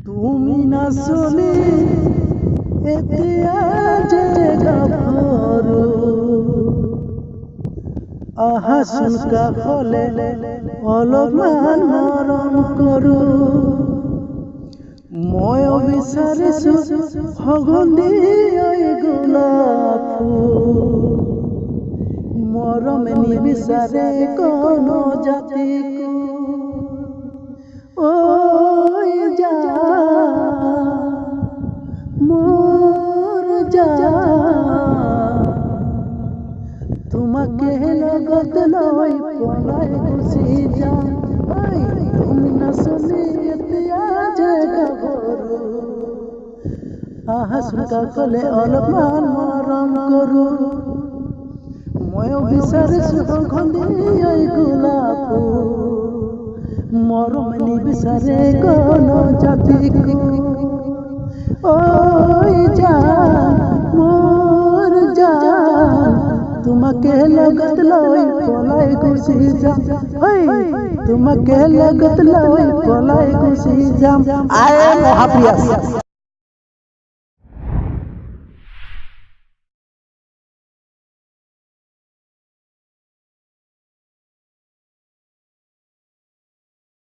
তুমি না শুনি এতিয়া যে গাভর আহা শুনকা হলে অলপমান মৰম কৰো মই বিচাৰিছো সগন্দি গোলাপ মৰমে নিবিচাৰে কোনো জাতিকো ওই যা মোর যা তোমাকে লগত লৈ পলাই গুচি যাম তুমি নাচনি এতিয়া যে গাভৰু আহা শুনকা কলে অলপমান মৰম কৰো ময়ো বিচাৰিছো সগন্দি গোলাপ মৰম নিবিচাৰে কোনো জাতিকো ওই জান মোর জান তোমাকে লগত লৈ পলাই গুচি যাম তোমাকে লগত লৈ পলাই গুচি যাম আই মহাপ্ৰিয়া।